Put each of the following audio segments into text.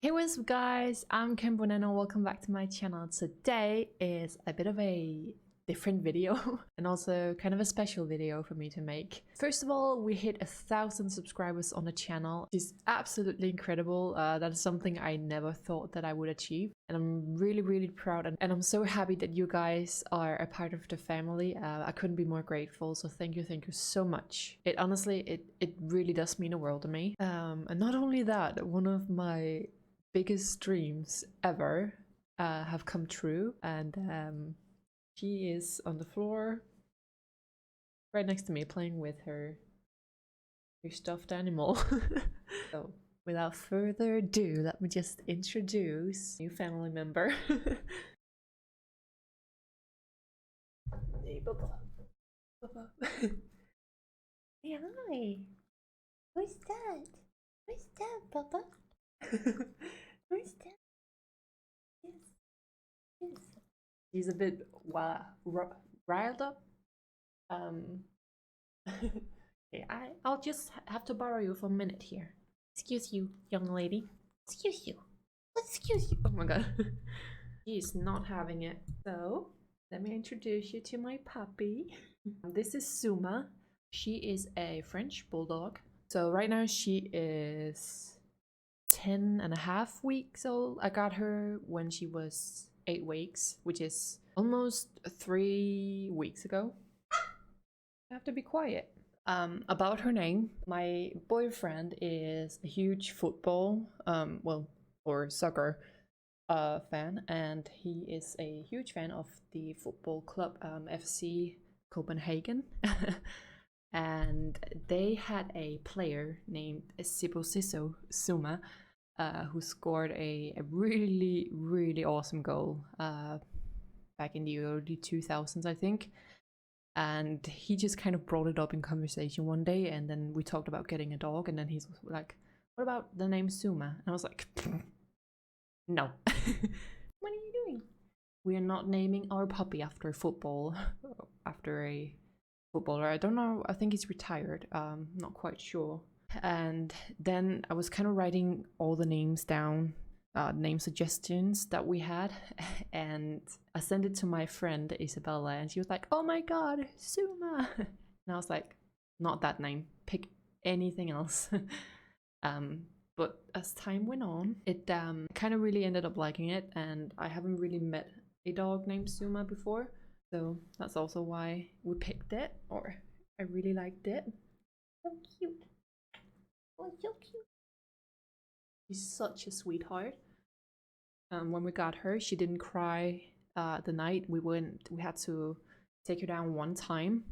Hey, what's up guys, I'm Cambonano, welcome back to my channel. Today is a bit of a different video and also kind of a special video for me to make. First of all, we hit 1,000 subscribers on the channel. It's absolutely incredible. That is something I never thought that I would achieve, and I'm really proud, and I'm so happy that you guys are a part of the family. I couldn't be more grateful, so thank you so much. It honestly, it really does mean the world to me. And not only that, one of my biggest dreams ever have come true, and she is on the floor right next to me playing with her stuffed animal. So without further ado, let me just introduce new family member. Hey, Bubba. Bubba. Hey, hi. Who's that? Who's that, Bubba? Who's that? Yes. Yes. He's a bit riled up. Okay, I'll just have to borrow you for a minute here. Excuse you, young lady. Excuse you. Excuse you. Oh my god. He's not having it. So, let me introduce you to my puppy. This is Suma. She is a French bulldog. So right now she is 10.5 weeks old. I got her when she was 8 weeks, which is almost 3 weeks ago. I have to be quiet. About her name, my boyfriend is a huge football, or soccer fan, and he is a huge fan of the football club FC Copenhagen. And they had a player named Siposiso Suma, who scored a really awesome goal back in the early 2000s, I think. And he just kind of brought it up in conversation one day, and then we talked about getting a dog, and then he's like, what about the name Suma? And I was like, no. What are you doing? We are not naming our puppy after football, after a footballer. I don't know, I think he's retired, not quite sure. And then I was kind of writing all the names down, name suggestions that we had, and I sent it to my friend Isabella, and she was like, oh my god, Suma. And I was like, not that name, pick anything else. But as time went on, it kind of really ended up liking it, and I haven't really met a dog named Suma before, so that's also why we picked it, or I really liked it. So cute. Oh, so cute. She's such a sweetheart. When we got her, she didn't cry the night we had to take her down one time,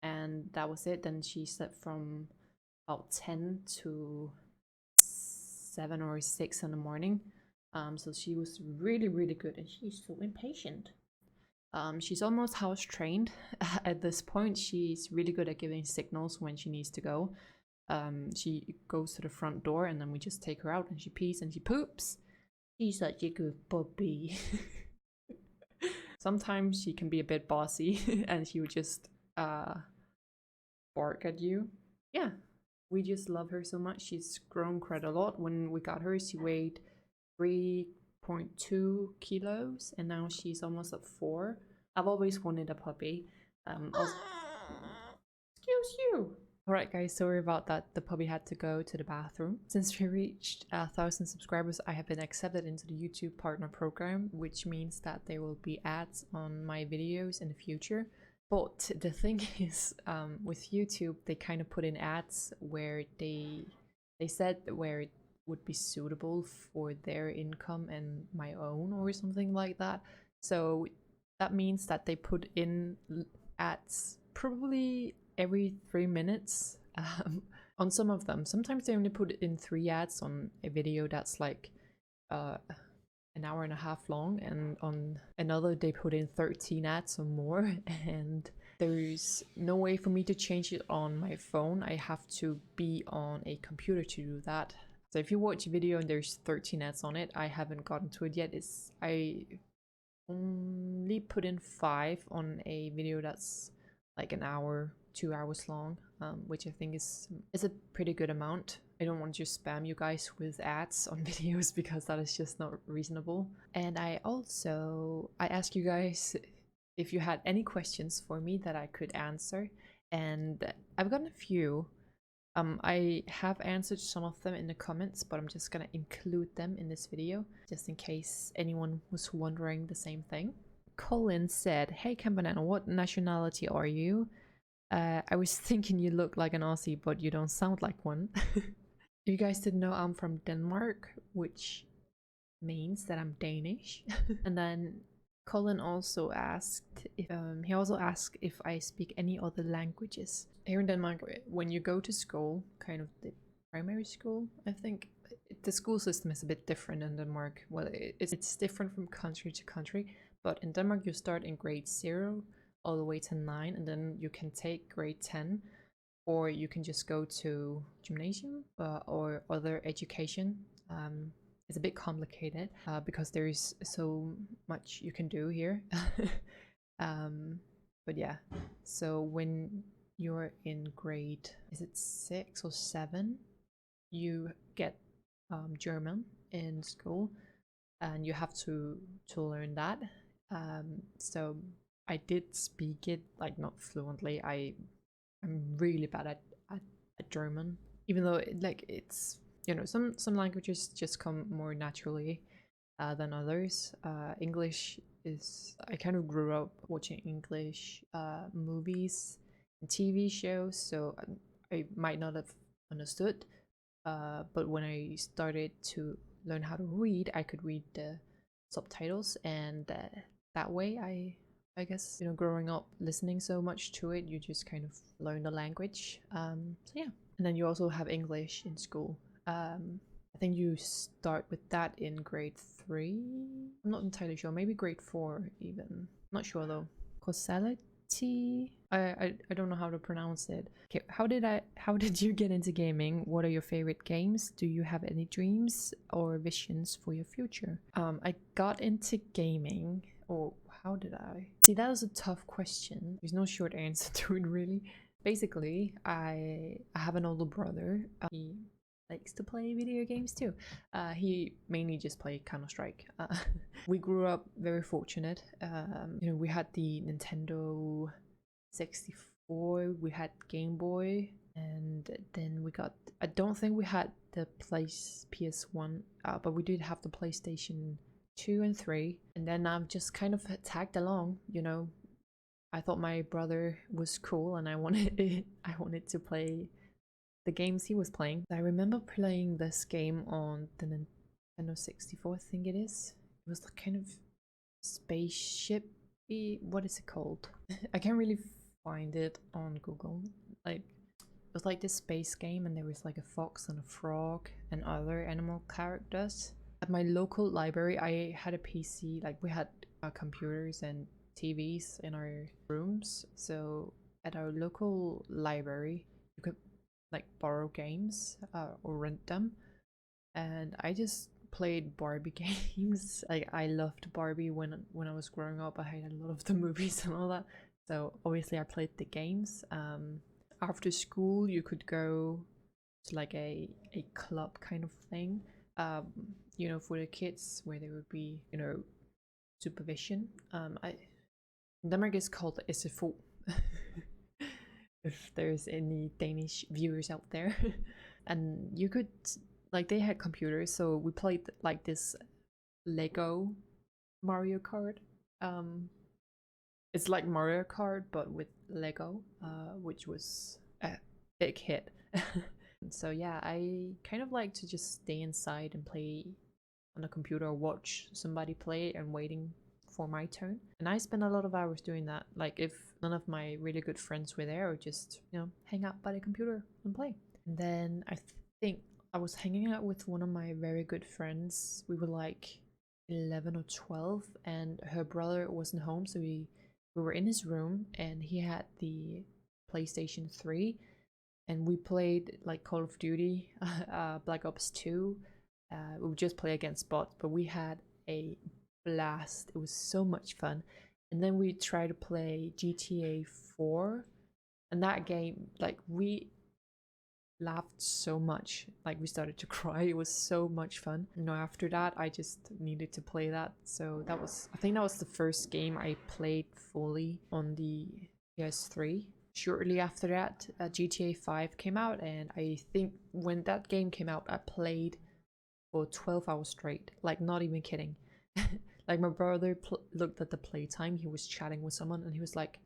and that was it. Then she slept from about 10 to 7 or 6 in the morning. So she was really good, and she's so impatient. She's almost house trained at this point. She's really good at giving signals when she needs to go. She goes to the front door, and then we just take her out, and she pees and she poops. She's such a good puppy. Sometimes she can be a bit bossy and she would just bark at you. Yeah, we just love her so much. She's grown quite a lot. When we got her, she weighed 3.2 kilos, and now she's almost at 4. I've always wanted a puppy. Excuse you. Alright guys, sorry about that. The puppy had to go to the bathroom. Since we reached 1,000 subscribers, I have been accepted into the YouTube partner program, which means that there will be ads on my videos in the future. But the thing is, with YouTube, they kind of put in ads where they said where it would be suitable for their income and my own, or something like that. So that means that they put in ads probably every 3 minutes on some of them. Sometimes they only put in 3 ads on a video that's like an hour and a half long, and on another they put in 13 ads or more, and there's no way for me to change it on my phone. I have to be on a computer to do that. So if you watch a video and there's 13 ads on it, I haven't gotten to it yet. I only put in 5 on a video that's like an hour 2 hours long, which I think is a pretty good amount. I don't want to spam you guys with ads on videos because that is just not reasonable. And I asked you guys if you had any questions for me that I could answer, and I've gotten a few. I have answered some of them in the comments, but I'm just gonna include them in this video just in case anyone was wondering the same thing. Colin said, "Hey Cambonano, what nationality are you? I was thinking you look like an Aussie, but you don't sound like one." If you guys didn't know, I'm from Denmark, which means that I'm Danish. And then Colin also asked if I speak any other languages. Here in Denmark, when you go to school, kind of the primary school, I think the school system is a bit different in Denmark. Well, it's different from country to country, but in Denmark you start in grade 0 all the way to 9, and then you can take grade 10, or you can just go to gymnasium or other education. It's a bit complicated because there is so much you can do here. But yeah, so when you're in grade, is it 6 or 7, you get German in school, and you have to learn that. So I did speak it, like, not fluently. I'm really bad at German, even though it's, you know, some languages just come more naturally than others. English is, I kind of grew up watching English movies and TV shows, so I might not have understood, but when I started to learn how to read, I could read the subtitles, and that way I guess, you know, growing up listening so much to it, you just kind of learn the language. So yeah, and then you also have English in school. I think you start with that in grade 3. I'm not entirely sure, maybe grade 4 even. Not sure though. Causality? I don't know how to pronounce it. Okay, how did you get into gaming? What are your favorite games? Do you have any dreams or visions for your future? I got into gaming, or how did I? See, that was a tough question. There's no short answer to it really. Basically, I have an older brother. He likes to play video games too. He mainly just played Counter-Strike. We grew up very fortunate. You know, we had the Nintendo 64, we had Game Boy, and then we got, I don't think we had the PS1, but we did have the PlayStation 2 and 3, and then I've just kind of tagged along, you know. I thought my brother was cool, and I wanted to play the games he was playing. I remember playing this game on the Nintendo 64, I think it is. It was kind of spaceship-y, what is it called? I can't really find it on Google. Like, it was like this space game, and there was like a fox and a frog and other animal characters. At my local library, I had a PC, like we had computers and TVs in our rooms. So at our local library, you could like borrow games or rent them. And I just played Barbie games. Like, I loved Barbie when I was growing up. I had a lot of the movies and all that. So obviously I played the games. After school, you could go to like a club kind of thing. You know, for the kids, where there would be, you know, supervision. In Denmark it's called SFO. If there's any Danish viewers out there. And you could, like, they had computers, so we played like this Lego Mario Kart. It's like Mario Kart but with Lego, which was a big hit. So yeah, I kind of like to just stay inside and play on the computer or watch somebody play and waiting for my turn. And I spend a lot of hours doing that. Like, if none of my really good friends were there, or just, you know, hang out by the computer and play. And then I think I was hanging out with one of my very good friends. We were like 11 or 12, and her brother wasn't home, so we were in his room, and he had the PlayStation 3, and we played like Call of Duty, Black Ops 2. We would just play against bots, but we had a blast. It was so much fun. And then we tried to play GTA 4 And that game, like, we laughed so much, like we started to cry. It was so much fun. You know, after that I just needed to play that. So that was, I think that was the first game I played fully on the PS3. Shortly after that, GTA 5 came out, and I think when that game came out I played for 12 hours straight, like not even kidding. Like my brother looked at the playtime, he was chatting with someone and he was like,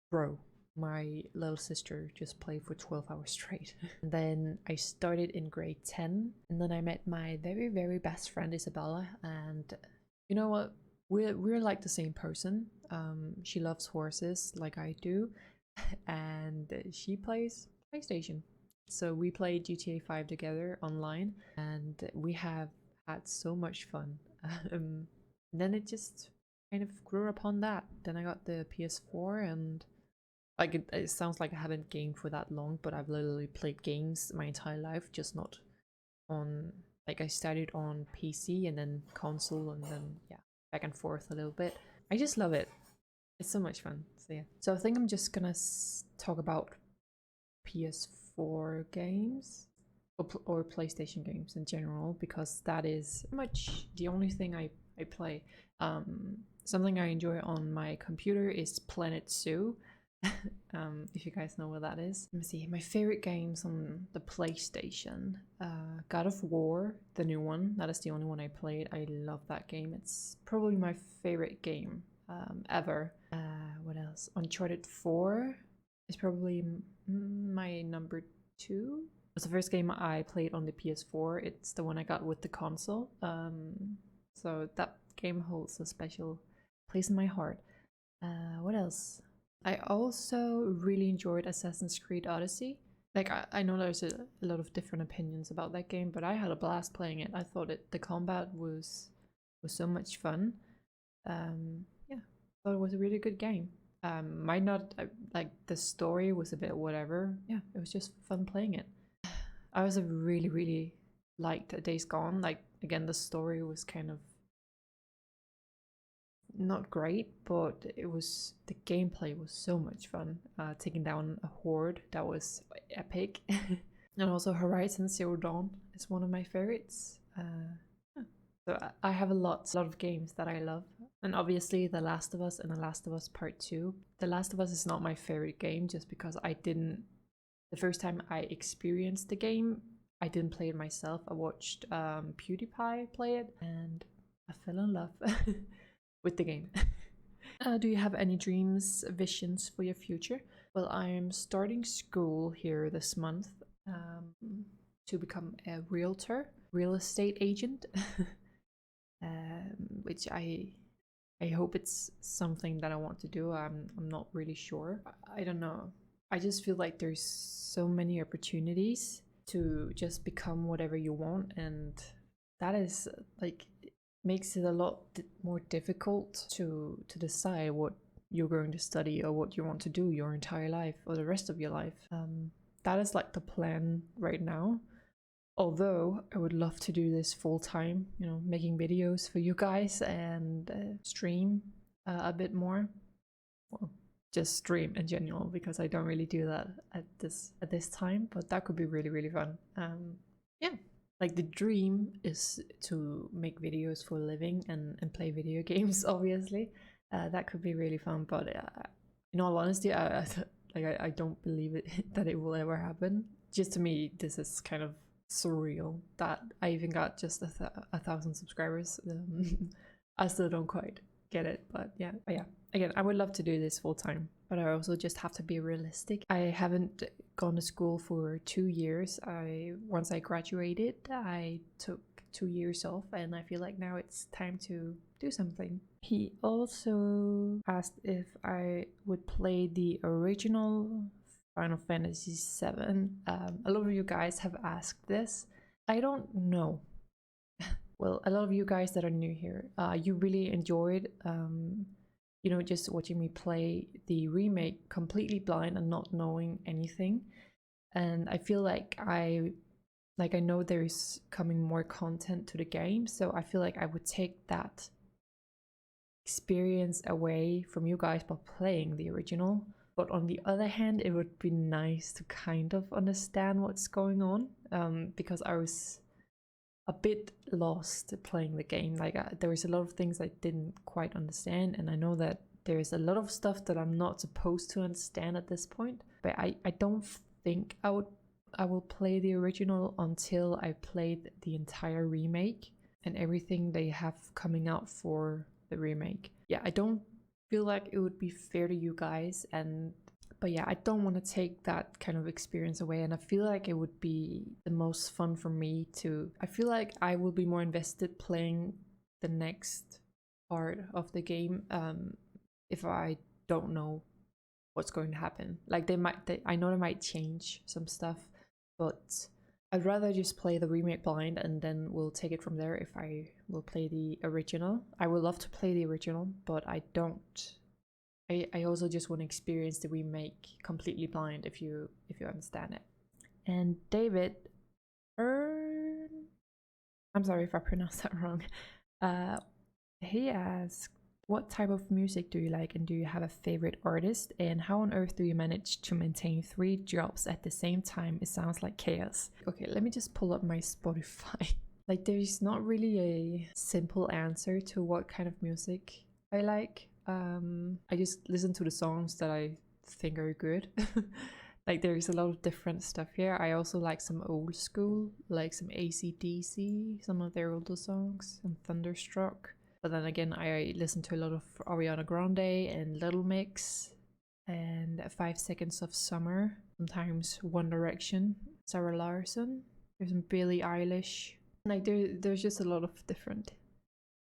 bro, my little sister just played for 12 hours straight. And then I started in grade 10, and then I met my very, very best friend Isabella, and you know what? We're like the same person. She loves horses like I do, and she plays PlayStation. So we played GTA 5 together online, and we have had so much fun. Then it just kind of grew upon that. Then I got the PS4, and like it sounds like I haven't gamed for that long, but I've literally played games my entire life, just not on, like I started on PC and then console and then yeah, back and forth a little bit. I just love it. It's so much fun. So yeah. So I think I'm just gonna talk about PS4 games or PlayStation games in general, because that is pretty much the only thing I play. Something I enjoy on my computer is Planet Zoo. If you guys know what that is. Let me see, my favorite games on the PlayStation. God of War, the new one. That is the only one I played. I love that game. It's probably my favorite game ever. What else? Uncharted 4 is probably my number 2. It was the first game I played on the PS4. It's the one I got with the console. So that game holds a special place in my heart. What else? I also really enjoyed Assassin's Creed Odyssey. Like, I know there's a lot of different opinions about that game, but I had a blast playing it. I thought the combat was so much fun. Yeah, thought it was a really good game. Might not, like, the story was a bit whatever. Yeah, it was just fun playing it. I also really, really liked Days Gone. Like, again, the story was kind of not great, but it was, the gameplay was so much fun. Taking down a horde, that was epic. And also Horizon Zero Dawn is one of my favorites. Yeah. So I have a lot of games that I love, and obviously The Last of Us and The Last of Us Part 2. The Last of Us is not my favorite game just because the first time I experienced the game, I didn't play it myself. I watched PewDiePie play it, and I fell in love with the game. Do you have any dreams, visions for your future? Well, I'm starting school here this month to become a realtor, real estate agent, which I hope it's something that I want to do. I'm not really sure. I don't know. I just feel like there's so many opportunities to just become whatever you want, and that is like, makes it a lot more difficult to decide what you're going to study or what you want to do your entire life or the rest of your life. That is like the plan right now. Although I would love to do this full time, you know, making videos for you guys and stream a bit more. Well, just stream in general, because I don't really do that at this time, but that could be really, really fun. Yeah. Like, the dream is to make videos for a living and play video games, obviously. That could be really fun, but in all honesty, I don't believe that it will ever happen. Just to me, this is kind of surreal that I even got just 1,000 subscribers. I still don't quite get it, but yeah. Again, I would love to do this full time, but I also just have to be realistic. I haven't gone to school for 2 years. Once I graduated, I took 2 years off, and I feel like now it's time to do something. He also asked if I would play the original Final Fantasy VII. A lot of you guys have asked this. I don't know. Well, a lot of you guys that are new here, you really enjoyed you know, just watching me play the remake completely blind and not knowing anything. And I feel like I know there's coming more content to the game, so I feel like I would take that experience away from you guys by playing the original. But on the other hand, it would be nice to kind of understand what's going on, because I was a bit lost playing the game. Like there was a lot of things I didn't quite understand, and I know that there's a lot of stuff that I'm not supposed to understand at this point. But I don't think I will play the original until I played the entire remake and everything they have coming out for the remake. Yeah, I don't feel like it would be fair to you guys, but yeah, I don't want to take that kind of experience away, and I feel like it would be the most fun for me to... I feel like I will be more invested playing the next part of the game if I don't know what's going to happen. Like I know they might change some stuff, but I'd rather just play the remake blind and then we'll take it from there if I will play the original. I would love to play the original, but I don't. I also just want to experience the remake completely blind, if you understand it. And David, I'm sorry if I pronounced that wrong. He asked, what type of music do you like, and do you have a favorite artist, and how on earth do you manage to maintain 3 jobs at the same time? It sounds like chaos. Okay, let me just pull up my Spotify. Like, there's not really a simple answer to what kind of music I like. I just listen to the songs that I think are good. Like, there's a lot of different stuff here. I also like some old school, like some AC/DC, some of their older songs, and Thunderstruck. But then again, I listen to a lot of Ariana Grande and Little Mix and 5 Seconds of Summer. Sometimes One Direction, Sarah Larson. There's some Billie Eilish. Like there's just a lot of different.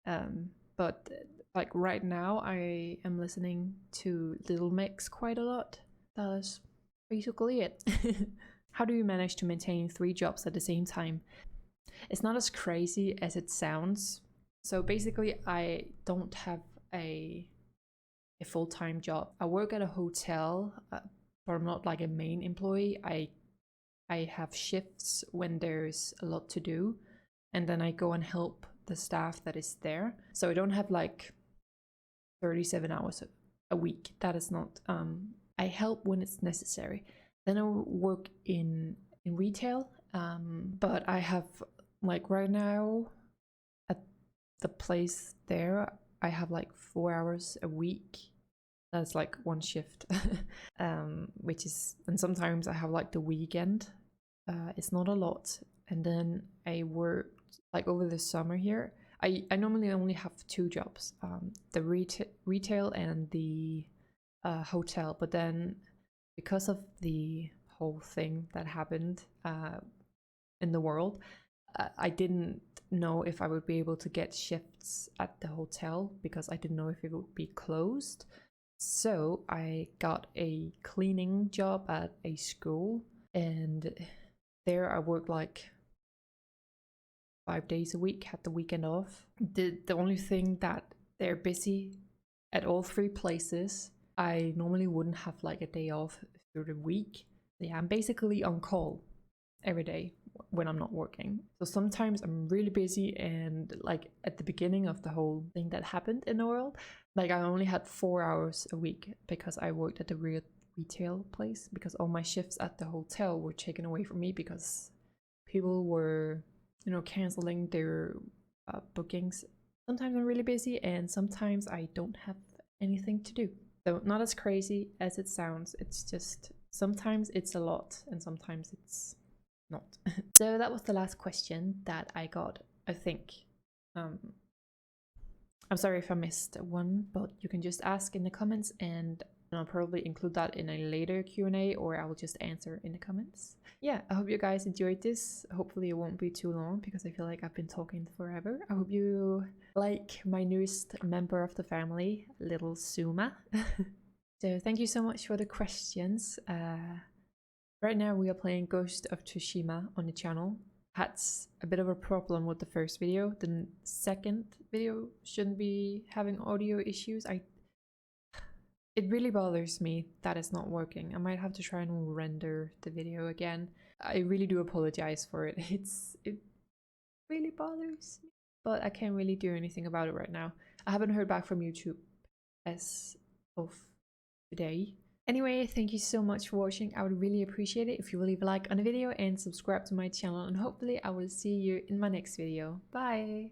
But like right now, I am listening to Little Mix quite a lot. That's basically it. How do you manage to maintain 3 jobs at the same time? It's not as crazy as it sounds. So basically, I don't have a full-time job. I work at a hotel, but I'm not like a main employee. I have shifts when there's a lot to do, and then I go and help the staff that is there. So I don't have like 37 hours a week. That is not... I help when it's necessary. Then I work in retail, but I have, like right now, at the place there, I have like 4 hours a week. That's like one shift, which is... And sometimes I have like the weekend. It's not a lot. And then I work like over the summer here. I normally only have 2 jobs, the retail and the hotel. But then because of the whole thing that happened in the world, I didn't know if I would be able to get shifts at the hotel because I didn't know if it would be closed. So I got a cleaning job at a school, and there I worked like 5 days a week, had the weekend off. The only thing that they're busy at all 3 places. I normally wouldn't have like a day off through the week. Yeah, I'm basically on call every day when I'm not working. So sometimes I'm really busy, and like at the beginning of the whole thing that happened in the world, like I only had 4 hours a week because I worked at the retail place, because all my shifts at the hotel were taken away from me because people were, you know, canceling their bookings. Sometimes I'm really busy and sometimes I don't have anything to do. So not as crazy as it sounds. It's just sometimes it's a lot and sometimes it's not. So that was the last question that I got, I think. I'm sorry if I missed one, but you can just ask in the comments and I'll probably include that in a later Q&A, or I will just answer in the comments. Yeah, I hope you guys enjoyed this. Hopefully it won't be too long because I feel like I've been talking forever. I hope you like my newest member of the family, little Suma. So thank you so much for the questions. Right now we are playing Ghost of Tsushima on the channel. Had a bit of a problem with the first video. The second video shouldn't be having audio issues. It really bothers me that it's not working. I might have to try and render the video again. I really do apologize for it. It really bothers me, but I can't really do anything about it right now. I haven't heard back from YouTube as of today, Anyway, thank you so much for watching. I would really appreciate it if you will leave a like on the video and subscribe to my channel, and hopefully I will see you in my next video. Bye!